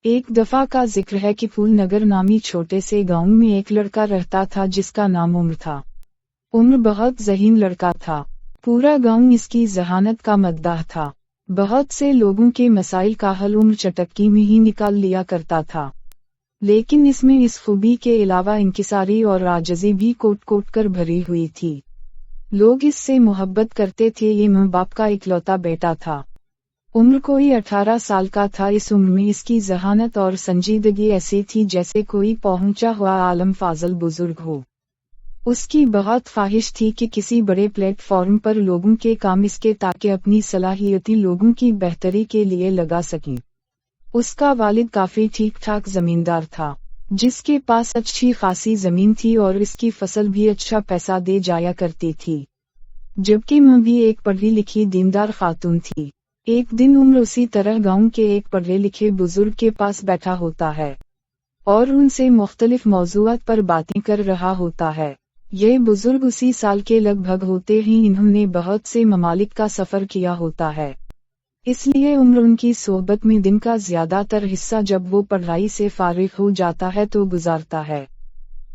ایک دفعہ کا ذکر ہے کہ پھول نگر نامی چھوٹے سے گاؤں میں ایک لڑکا رہتا تھا جس کا نام عمر تھا۔ عمر بہت ذہین لڑکا تھا، پورا گاؤں اس کی ذہانت کا مداح تھا۔ بہت سے لوگوں کے مسائل کا حل عمر چٹکی میں ہی نکال لیا کرتا تھا، لیکن اس میں اس خوبی کے علاوہ انکساری اور عاجزی بھی کوٹ کوٹ کر بھری ہوئی تھی۔ لوگ اس سے محبت کرتے تھے، یہ ماں باپ کا اکلوتا بیٹا تھا۔ عمر کوئی 18 سال کا تھا۔ اس عمر میں اس کی ذہانت اور سنجیدگی ایسی تھی جیسے کوئی پہنچا ہوا عالم فاضل بزرگ ہو۔ اس کی بہت خواہش تھی کہ کسی بڑے پلیٹ فارم پر لوگوں کے کام اس کے تاکہ اپنی صلاحیتیں لوگوں کی بہتری کے لیے لگا سکیں۔ اس کا والد کافی ٹھیک ٹھاک زمیندار تھا، جس کے پاس اچھی خاصی زمین تھی اور اس کی فصل بھی اچھا پیسہ دے جایا کرتی تھی، جبکہ ماں بھی ایک پڑھی لکھی دیندار خاتون تھی۔ ایک دن عمر اسی طرح گاؤں کے ایک پڑھے لکھے بزرگ کے پاس بیٹھا ہوتا ہے اور ان سے مختلف موضوعات پر باتیں کر رہا ہوتا ہے۔ یہ بزرگ اسی سال کے لگ بھگ ہوتے ہی انہوں نے بہت سے ممالک کا سفر کیا ہوتا ہے، اس لیے عمر ان کی صحبت میں دن کا زیادہ تر حصہ جب وہ پڑھائی سے فارغ ہو جاتا ہے تو گزارتا ہے۔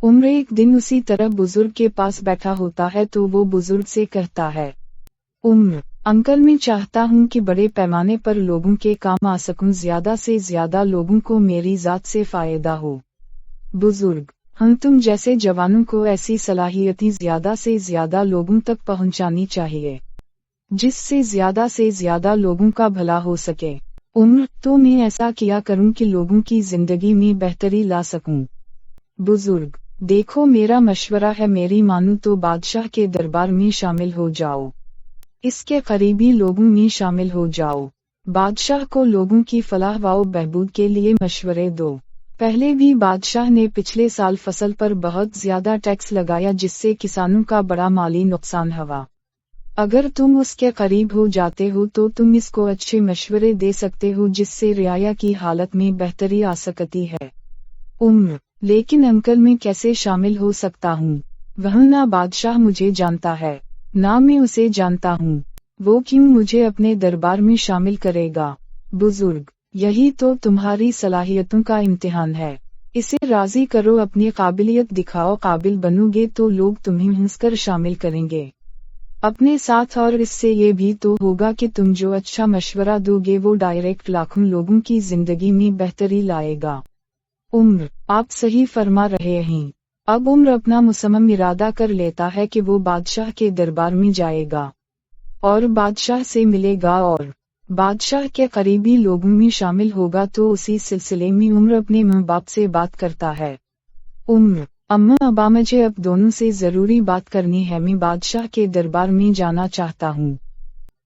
عمر ایک دن اسی طرح بزرگ کے پاس بیٹھا ہوتا ہے تو وہ بزرگ سے کہتا ہے، عمر انکل میں چاہتا ہوں کہ بڑے پیمانے پر لوگوں کے کام آ سکوں، زیادہ سے زیادہ لوگوں کو میری ذات سے فائدہ ہو۔ بزرگ: ہم تم جیسے جوانوں کو ایسی صلاحیتیں زیادہ سے زیادہ لوگوں تک پہنچانی چاہیے جس سے زیادہ لوگوں کا بھلا ہو سکے۔ عمر: تو میں ایسا کیا کروں کہ لوگوں کی زندگی میں بہتری لا سکوں۔ بزرگ: دیکھو میرا مشورہ ہے، میری مانو تو بادشاہ کے دربار میں شامل ہو جاؤ، اس کے قریبی لوگوں میں شامل ہو جاؤ، بادشاہ کو لوگوں کی فلاح و بہبود کے لیے مشورے دو۔ پہلے بھی بادشاہ نے پچھلے سال فصل پر بہت زیادہ ٹیکس لگایا جس سے کسانوں کا بڑا مالی نقصان ہوا۔ اگر تم اس کے قریب ہو جاتے ہو تو تم اس کو اچھے مشورے دے سکتے ہو جس سے رعایا کی حالت میں بہتری آ سکتی ہے۔ عمر: لیکن انکل میں کیسے شامل ہو سکتا ہوں؟ وہ نہ بادشاہ مجھے جانتا ہے نہ میں اسے جانتا ہوں، وہ کیوں مجھے اپنے دربار میں شامل کرے گا؟ بزرگ: یہی تو تمہاری صلاحیتوں کا امتحان ہے، اسے راضی کرو، اپنی قابلیت دکھاؤ، قابل بنو گے تو لوگ تمہیں ہنس کر شامل کریں گے اپنے ساتھ، اور اس سے یہ بھی تو ہوگا کہ تم جو اچھا مشورہ دو گے وہ ڈائریکٹ لاکھوں لوگوں کی زندگی میں بہتری لائے گا۔ عمر: آپ صحیح فرما رہے ہیں۔ اب عمر اپنا مصمم ارادہ کر لیتا ہے کہ وہ بادشاہ کے دربار میں جائے گا اور بادشاہ سے ملے گا اور بادشاہ کے قریبی لوگوں میں شامل ہوگا، تو اسی سلسلے میں عمر اپنے ماں باپ سے بات کرتا ہے۔ عمر: اماں ابا مجھے اب دونوں سے ضروری بات کرنی ہے، میں بادشاہ کے دربار میں جانا چاہتا ہوں،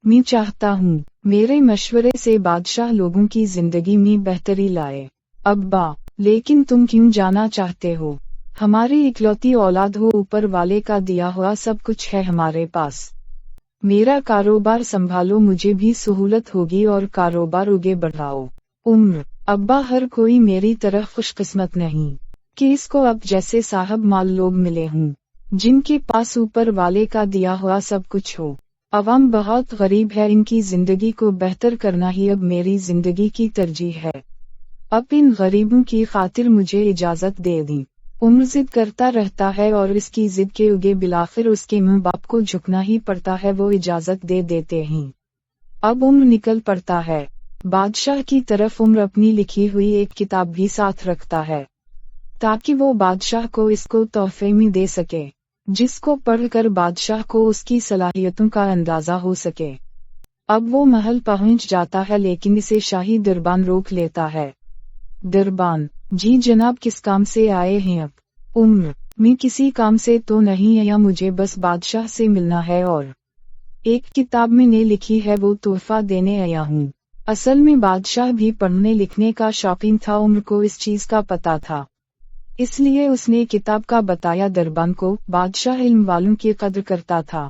میں چاہتا ہوں میرے مشورے سے بادشاہ لوگوں کی زندگی میں بہتری لائے۔ ابا: لیکن تم کیوں جانا چاہتے ہو؟ ہماری اکلوتی اولاد ہو، اوپر والے کا دیا ہوا سب کچھ ہے ہمارے پاس، میرا کاروبار سنبھالو، مجھے بھی سہولت ہوگی اور کاروبار آگے بڑھاؤ۔ عمر: ابا ہر کوئی میری طرح خوش قسمت نہیں کہ اس کو اب جیسے صاحب مال لوگ ملے ہوں جن کے پاس اوپر والے کا دیا ہوا سب کچھ ہو۔ عوام بہت غریب ہے، ان کی زندگی کو بہتر کرنا ہی اب میری زندگی کی ترجیح ہے، اب ان غریبوں کی خاطر مجھے اجازت دے دیں۔ عمر ضد کرتا رہتا ہے اور اس کی ضد کے اگے بالآخر اس کے ماں باپ کو جھکنا ہی پڑتا ہے، وہ اجازت دے دیتے ہیں۔ اب عمر نکل پڑتا ہے بادشاہ کی طرف۔ عمر اپنی لکھی ہوئی ایک کتاب بھی ساتھ رکھتا ہے تاکہ وہ بادشاہ کو اس کو تحفے میں دے سکے، جس کو پڑھ کر بادشاہ کو اس کی صلاحیتوں کا اندازہ ہو سکے۔ اب وہ محل پہنچ جاتا ہے لیکن اسے شاہی دربان روک لیتا ہے۔ دربان: جی جناب، کس کام سے آئے ہیں اب؟ عمر: میں کسی کام سے تو نہیں آیا، مجھے بس بادشاہ سے ملنا ہے اور ایک کتاب میں نے لکھی ہے وہ تحفہ دینے آیا ہوں۔ اصل میں بادشاہ بھی پڑھنے لکھنے کا شوقین تھا، عمر کو اس چیز کا پتہ تھا، اس لیے اس نے کتاب کا بتایا دربان کو۔ بادشاہ علم والوں کی قدر کرتا تھا۔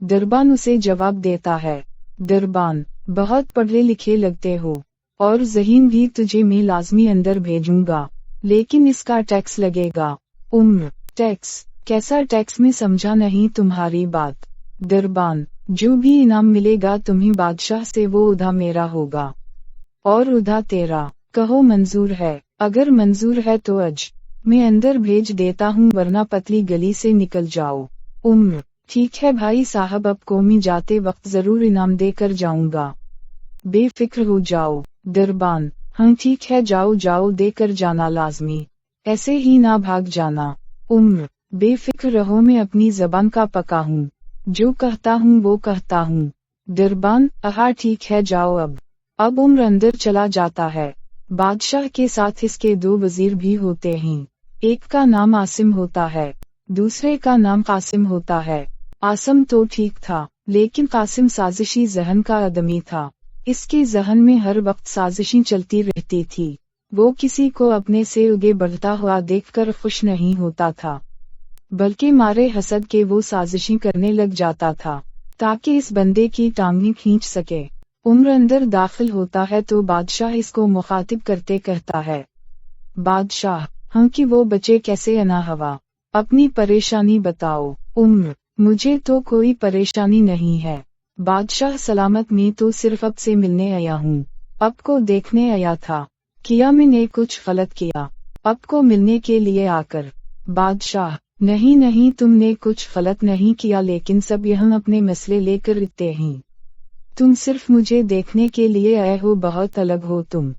دربان اسے جواب دیتا ہے، دربان: بہت پڑھے لکھے لگتے ہو اور ذہین بھی، تجھے میں لازمی اندر بھیجوں گا، لیکن اس کا ٹیکس لگے گا۔ عمر: ٹیکس؟ کیسا ٹیکس؟ میں سمجھا نہیں تمہاری بات۔ دربان: جو بھی انعام ملے گا تمہیں بادشاہ سے وہ آدھا میرا ہوگا اور آدھا تیرا۔ कहो मंजूर है, अगर मंजूर है तो अज मैं अंदर भेज देता हूँ वरना पतली गली से निकल जाओ। उम्र, ठीक है भाई साहब, अब कौमी जाते वक्त जरूर इनाम देकर जाऊंगा, बेफिक्र हो जाओ। दरबान, हाँ ठीक है, जाओ जाओ, देकर जाना लाजमी, ऐसे ही ना भाग जाना। उम्र, बेफिक्र रहो, मैं अपनी जबान का पका हूँ, जो कहता हूँ वो कहता हूँ। दरबान, आहा ठीक है, जाओ अब उम्र अंदर चला जाता है। बादशाह के साथ इसके 2 वजीर भी होते हैं, एक का नाम आसिम होता है, दूसरे का नाम कासिम होता है। आसिम तो ठीक था, लेकिन कासिम साजिशी जहन का आदमी था। इसके जहन में हर वक्त साजिशें चलती रहती थी। वो किसी को अपने से आगे बढ़ता हुआ देखकर खुश नहीं होता था, बल्कि मारे हसद के वो साजिशें करने लग जाता था ताकि इस बंदे की टांगें खींच सके। उम्र अंदर दाखिल होता है तो बादशाह इसको मुखातिब करते कहता है, बादशाह, हाँ कि वो बचे कैसे अना हवा, अपनी परेशानी बताओ। उम्र, मुझे तो कोई परेशानी नहीं है बादशाह सलामत, मैं तो सिर्फ अब से मिलने आया हूँ, अब को देखने आया था, किया मैंने कुछ गलत किया अब को मिलने के लिए आकर। बादशाह, नहीं नहीं, तुमने कुछ गलत नहीं किया, लेकिन सब यहाँ अपने मसले लेकर रहते हैं, तुम सिर्फ मुझे देखने के लिए आए हो, बहुत अलग हो तुम।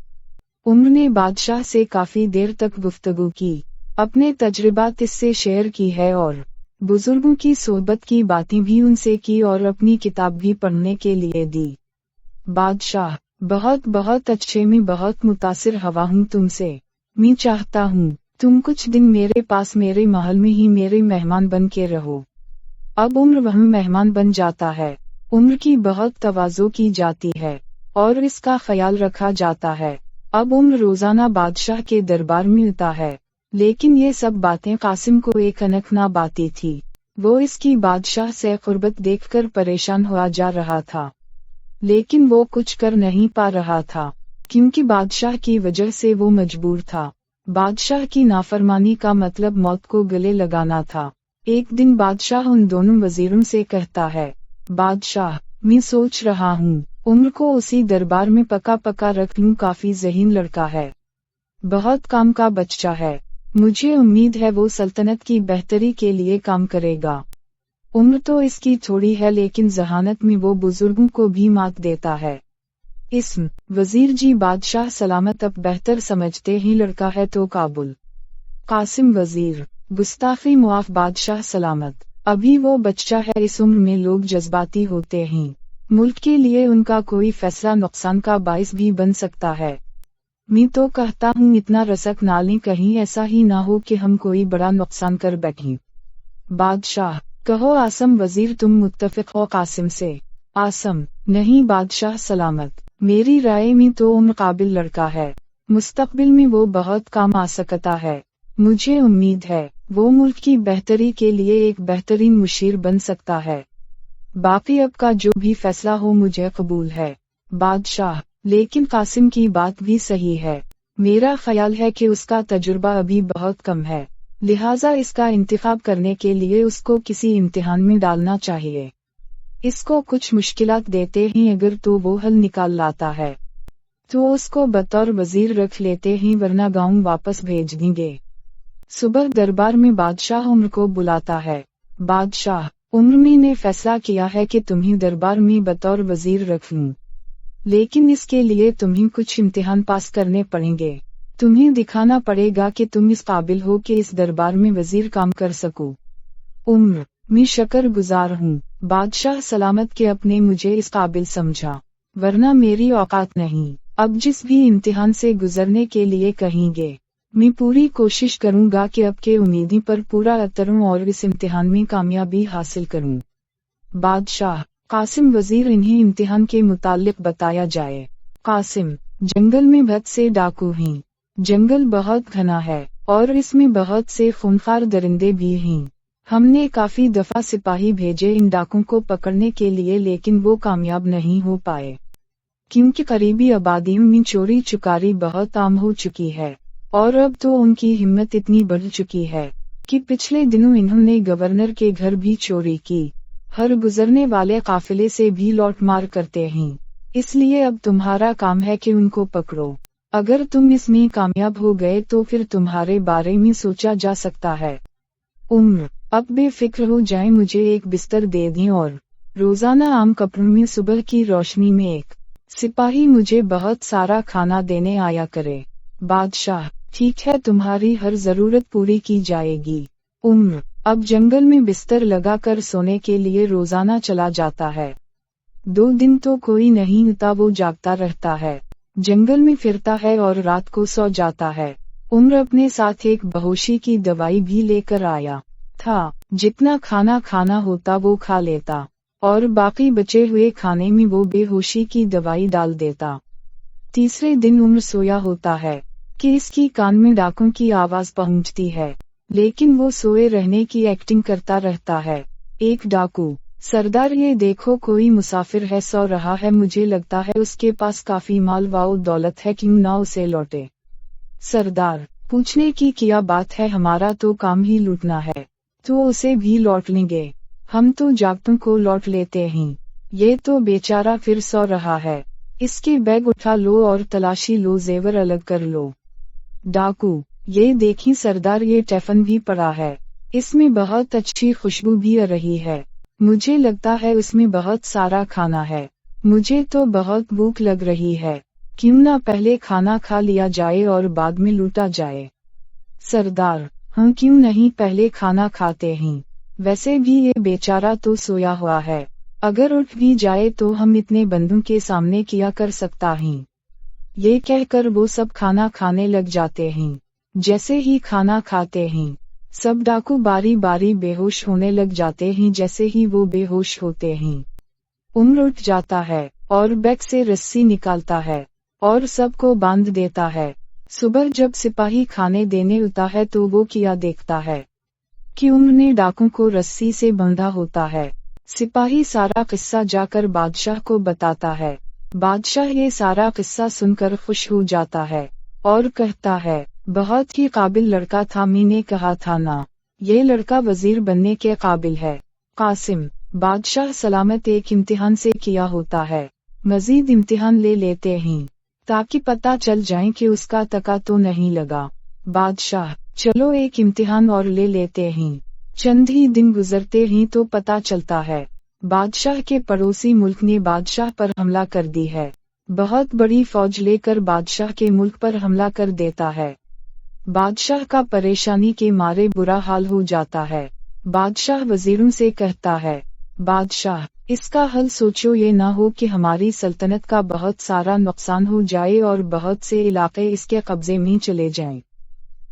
उम्र ने बादशाह से काफी देर तक गुफ्तगू की, अपने तजुर्बात इससे शेयर की है और बुजुर्गों की सोहबत की बातें भी उनसे की और अपनी किताब भी पढ़ने के लिए दी। बादशाह, बहुत बहुत अच्छे, मैं बहुत मुतासिर हवा हूँ तुमसे, मैं चाहता हूँ तुम कुछ दिन मेरे पास मेरे महल में ही मेरे मेहमान बन के रहो। अब उम्र वहाँ मेहमान बन जाता है। उम्र की बहुत तवाज़ो की जाती है और इसका ख्याल रखा जाता है। अब उम्र रोजाना बादशाह के दरबार में आता है, लेकिन ये सब बातें कासिम को एक अनकना बातें थी। वो इसकी बादशाह से कुर्बत देखकर परेशान हुआ जा रहा था, लेकिन वो कुछ कर नहीं पा रहा था, क्योंकि बादशाह की वजह से वो मजबूर था। बादशाह की नाफरमानी का मतलब मौत को गले लगाना था। एक दिन बादशाह उन दोनों वजीरों से कहता है, बादशाह, मैं सोच रहा हूँ उम्र को उसी दरबार में पका पका रख लूं, काफी ज़हीन लड़का है, बहुत काम का बच्चा है, मुझे उम्मीद है वो सल्तनत की बेहतरी के लिए काम करेगा। उम्र तो इसकी थोड़ी है, लेकिन जहानत में वो बुजुर्गों को भी मात देता है। इस्म, वजीर जी, बादशाह सलामत, अब बेहतर समझते ही लड़का है तो काबुल। कासिम वजीर, गुस्ताखी मुआफ बादशाह सलामत, अभी वो बच्चा है, इस उम्र में लोग जज्बाती होते हैं, मुल्क के लिए उनका कोई फैसला नुकसान का बाइस भी बन सकता है। मैं तो कहता हूँ इतना रसक ना लें, कहीं ऐसा ही ना हो कि हम कोई बड़ा नुकसान कर बैठें। बादशाह, कहो आसम वजीर, तुम मुत्तफिक हो कासिम से? आसम, नहीं बादशाह सलामत, मेरी राय में तो उम्र काबिल लड़का है, मुस्तकबिल में वो बहुत काम आ सकता है, मुझे उम्मीद है वो मुल्क की बेहतरी के लिए एक बेहतरीन मुशीर बन सकता है। बाकी अब का जो भी फैसला हो मुझे कबूल है। बादशाह, लेकिन कासिम की बात भी सही है, मेरा ख्याल है कि उसका तजुर्बा अभी बहुत कम है, लिहाजा इसका इंतखाब करने के लिए उसको किसी इम्तिहान में डालना चाहिए। इसको कुछ मुश्किलात देते हैं, अगर तो वो हल निकाल लाता है तो उसको बतौर वजीर रख लेते हैं, वरना गांव वापस भेज देंगे। सुबह दरबार में बादशाह उम्र को बुलाता है। बादशाह, उम्र ने फैसला किया है कि तुम्हें दरबार में बतौर वजीर रख लूं, लेकिन इसके लिए तुम्हें कुछ इम्तिहान पास करने पड़ेंगे। तुम्हें दिखाना पड़ेगा कि तुम इस काबिल हो कि इस दरबार में वजीर काम कर सको। उम्र, मैं शक्र गुजार हूँ बादशाह सलामत के अपने मुझे इस काबिल समझा, वरना मेरी औकात नहीं। अब जिस भी इम्तिहान से गुजरने के लिए कहेंगे, मैं पूरी कोशिश करूंगा कि अब के उम्मीदी पर पूरा उतरूं और इस इम्तिहान में कामयाबी हासिल करूं। बादशाह, कासिम वजीर, इन्हें इम्तिहान के मुतालिक बताया जाए। कासिम, जंगल में बहुत से डाकू हैं, जंगल बहुत घना है और इसमें बहुत से खूंखार दरिंदे भी हैं। हमने काफी दफा सिपाही भेजे इन डाकुओं को पकड़ने के लिए, लेकिन वो कामयाब नहीं हो पाए, क्योंकि करीबी आबादियों में चोरी चुकारी बहुत आम हो चुकी है और अब तो उनकी हिम्मत इतनी बढ़ चुकी है कि पिछले दिनों इन्होंने गवर्नर के घर भी चोरी की। हर गुजरने वाले काफिले से भी लौट मार करते हैं, इसलिए अब तुम्हारा काम है कि उनको पकड़ो अगर तुम इसमें कामयाब हो गए तो फिर तुम्हारे बारे में सोचा जा सकता है। उम्र, अब बेफिक्र हो जाए, मुझे एक बिस्तर दे दें और रोजाना आम कपड़ों में सुबह की रोशनी में एक सिपाही मुझे बहुत सारा खाना देने आया करे। बादशाह, ठीक है, तुम्हारी हर जरूरत पूरी की जाएगी। उम्र, अब जंगल में बिस्तर लगाकर सोने के लिए रोजाना चला जाता है। 2 दिन तो कोई नहीं होता, वो जागता रहता है, जंगल में फिरता है और रात को सो जाता है। उम्र अपने साथ एक बेहोशी की दवाई भी लेकर आया था। जितना खाना खाना होता वो खा लेता और बाकी बचे हुए खाने में वो बेहोशी की दवाई डाल देता। तीसरे दिन उम्र सोया होता है कि इसकी कान में डाकों की आवाज पहुंचती है, लेकिन वो सोए रहने की एक्टिंग करता रहता है। एक डाकू, सरदार ये देखो कोई मुसाफिर है, सो रहा है, मुझे लगता है उसके पास काफी माल व दौलत है, क्यों ना उसे लौटे। सरदार, पूछने की क्या बात है, हमारा तो काम ही लूटना है, तो उसे भी लौट लेंगे, हम तो जागतों को लौट लेते हैं। ये तो बेचारा फिर सो रहा है, इसके बैग उठा लो और तलाशी लो, जेवर अलग कर लो। डाकू, ये देखी सरदार, ये टिफिन भी पड़ा है, इसमें बहुत अच्छी खुशबू भी आ रही है, मुझे लगता है उसमें बहुत सारा खाना है, मुझे तो बहुत भूख लग रही है, क्यों ना पहले खाना खा लिया जाए और बाद में लूटा जाए। सरदार, हम क्यों नहीं पहले खाना खाते हैं, वैसे भी ये बेचारा तो सोया हुआ है, अगर उठ भी जाए तो हम इतने बंदों के सामने क्या कर सकता हैं। ये कहकर वो सब खाना खाने लग जाते हैं। जैसे ही खाना खाते हैं, सब डाकू बारी बारी बेहोश होने लग जाते हैं। जैसे ही वो बेहोश होते हैं, उम्र उठ जाता है और बैग से रस्सी निकालता है और सबको बांध देता है। सुबह जब सिपाही खाने देने उठता है तो वो क्या देखता है कि उम्र ने डाकू को रस्सी से बंधा होता है। सिपाही सारा किस्सा जाकर बादशाह को बताता है। बादशाह ये सारा किस्सा सुनकर खुश हो जाता है और कहता है, बहुत ही काबिल लड़का था, मैंने कहा था ना, ये लड़का वजीर बनने के काबिल है। कासिम, बादशाह सलामत, एक इम्तिहान से किया होता है, मजीद इम्तिहान ले लेते हैं ताकि पता चल जाए कि उसका तका तो नहीं लगा। बादशाह, चलो एक इम्तिहान और ले लेते हैं। चंद ही दिन गुजरते ही तो पता चलता है बादशाह के पड़ोसी मुल्क ने बादशाह पर हमला कर दी है। बहुत बड़ी फौज लेकर बादशाह के मुल्क पर हमला कर देता है। बादशाह का परेशानी के मारे बुरा हाल हो जाता है। बादशाह वजीरों से कहता है, बादशाह, इसका हल सोचो, ये ना हो कि हमारी सल्तनत का बहुत सारा नुकसान हो जाए और बहुत से इलाके इसके कब्जे में चले जाएं।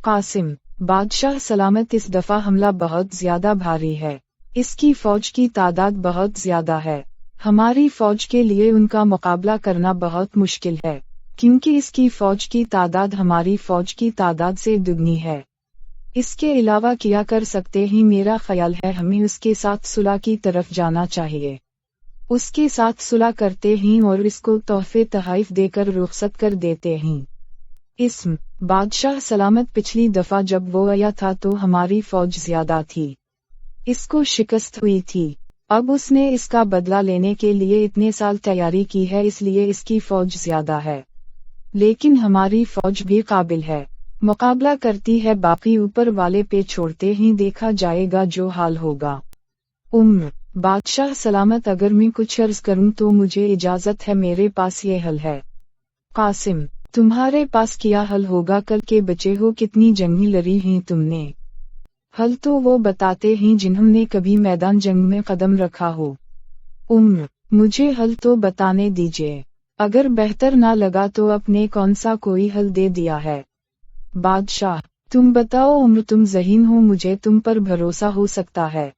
कासिम, बादशाह सलामत, इस दफा हमला बहुत ज्यादा भारी है, इसकी फौज की तादाद बहुत ज्यादा है, हमारी फौज के लिए उनका मुकाबला करना बहुत मुश्किल है, क्योंकि इसकी फौज की तादाद हमारी फौज की तादाद से दुगनी है। इसके अलावा क्या कर सकते हैं, मेरा ख्याल है हमें उसके साथ सुलह की तरफ जाना चाहिए। उसके साथ सुलह करते हैं और इसको तोहफे तहाइफ देकर रुखसत कर देते हैं। इस्म, बादशाह सलामत, पिछली दफा जब वो आया था तो हमारी फौज ज्यादा थी, इसको शिकस्त हुई थी, अब उसने इसका बदला लेने के लिए इतने साल तैयारी की है, इसलिए इसकी फौज ज्यादा है, लेकिन हमारी फौज भी काबिल है, मुकाबला करती है, बाकी ऊपर वाले पे छोड़ते ही देखा जाएगा जो हाल होगा। उम्र, बादशाह सलामत, अगर मैं कुछ अर्ज करूं तो मुझे इजाजत है, मेरे पास ये हल है। कासिम, तुम्हारे पास क्या हल होगा, कल के बचे हो, कितनी जंगी लड़ी हैं तुमने, हल तो वो बताते हैं जिन्होंने कभी मैदान जंग में कदम रखा हो। उम्र, मुझे हल तो बताने दीजिए, अगर बेहतर ना लगा तो अपने कौन सा कोई हल दे दिया है। बादशाह, तुम बताओ। उम्र, तुम ज़हीन हो, मुझे तुम पर भरोसा हो सकता है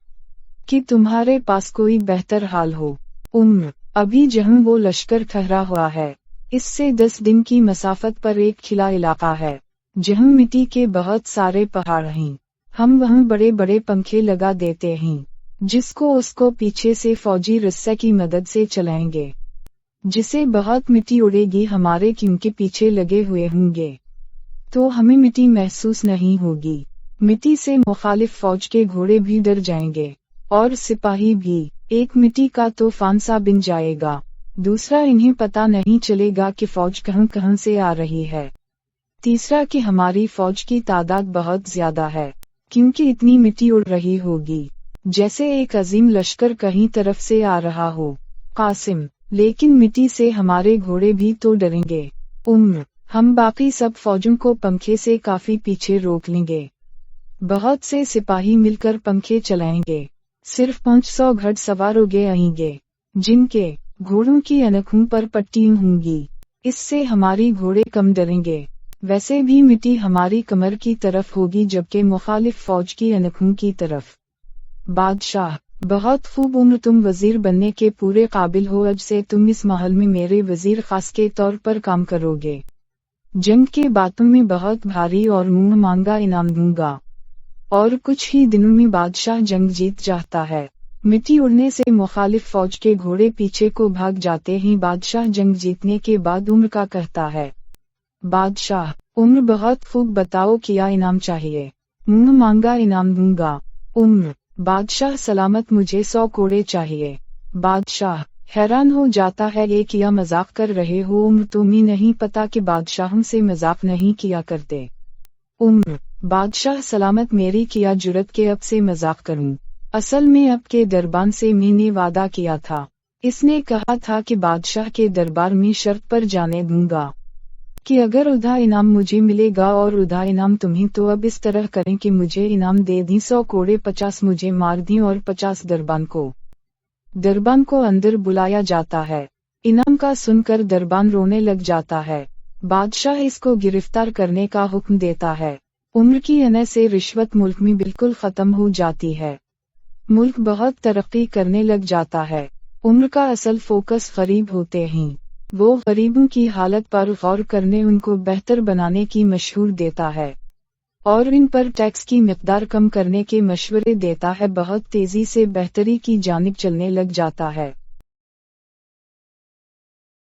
कि तुम्हारे पास कोई बेहतर हाल हो। उम्र, अभी जहाँ वो लश्कर ठहरा हुआ है, इससे 10 दिन की मसाफत पर एक खिला इलाका है, जहाँ मिट्टी के बहुत सारे पहाड़ हैं, हम वहाँ बड़े बड़े पंखे लगा देते हैं, जिसको उसको पीछे से फौजी रस्से की मदद से चलाएंगे, जिसे बहुत मिट्टी उड़ेगी हमारे, क्योंकि पीछे लगे हुए होंगे, तो हमें मिट्टी महसूस नहीं होगी। मिट्टी से मुखालिफ फौज के घोड़े भी डर जाएंगे और सिपाही भी, एक मिट्टी का तूफान सा बन जाएगा। दूसरा, इन्हें पता नहीं चलेगा कि फौज कहां कहां से आ रही है। तीसरा, कि हमारी फौज की तादाद बहुत ज्यादा है, क्योंकि इतनी मिट्टी उड़ रही होगी जैसे एक अजीम लश्कर कहीं तरफ से आ रहा हो। कासिम, लेकिन मिट्टी से हमारे घोड़े भी तो डरेंगे। उम्र, हम बाकी सब फौजों को पंखे से काफी पीछे रोक लेंगे। बहुत से सिपाही मिलकर पंखे चलाएंगे। सिर्फ 500 घुड़सवार उगे आएंगे, जिनके घोड़ों की अनखों पर पट्टियां होंगी। इससे हमारी घोड़े कम डरेंगे। वैसे भी मिट्टी हमारी कमर की तरफ होगी, जबकि मुखालिफ फौज की अनखों की तरफ। बादशाह, बहुत खूब उम्र, तुम वजीर बनने के पूरे काबिल हो। अब से तुम इस महल में मेरे वजीर खास के तौर पर काम करोगे। जंग के बातों में बहुत भारी और मुंह मांगा इनाम दूंगा। और कुछ ही दिनों में बादशाह जंग जीत जाता है। मिट्टी उड़ने से मुखालिफ फौज के घोड़े पीछे को भाग जाते हैं। बादशाह जंग जीतने के बाद उम्र का कहता है, बादशाह, उम्र, बहुत खूब, बताओ क्या इनाम चाहिए। मुंह मांगा इनाम दूंगा। उम्र, बादशाह सलामत, मुझे 100 घोड़े चाहिए। बादशाह हैरान हो जाता है, ये क्या मजाक कर रहे हो? उम्र, तुम्हें नहीं पता कि बादशाहों से मजाक नहीं किया करते। उम्र, बादशाह सलामत, मेरी क्या जुर्रत के अब से मजाक करूं। असल में अब के दरबान से मैंने वादा किया था। इसने कहा था कि बादशाह के दरबार में शर्त पर जाने दूंगा कि अगर उधा इनाम मुझे मिलेगा और उधा इनाम तुम्हें, तो अब इस तरह करें कि मुझे इनाम दे दी 100 घोड़े, 50 मुझे मार दी और 50 दरबान को। दरबान को अंदर बुलाया जाता है। इनाम का सुनकर दरबान रोने लग जाता है। बादशाह इसको गिरफ्तार करने का हुक्म देता है। उम्र की वजह से रिश्वत मुल्क में बिल्कुल खत्म हो जाती है। मुल्क बहुत तरक्की करने लग जाता है। उम्र का असल फोकस गरीब होते हैं। वो गरीबों की हालत पर गौर करने, उनको बेहतर बनाने की मशवरे देता है और इन पर टैक्स की मिकदार कम करने के मशवरे देता है। बहुत तेजी से बेहतरी की जानिब चलने लग जाता है।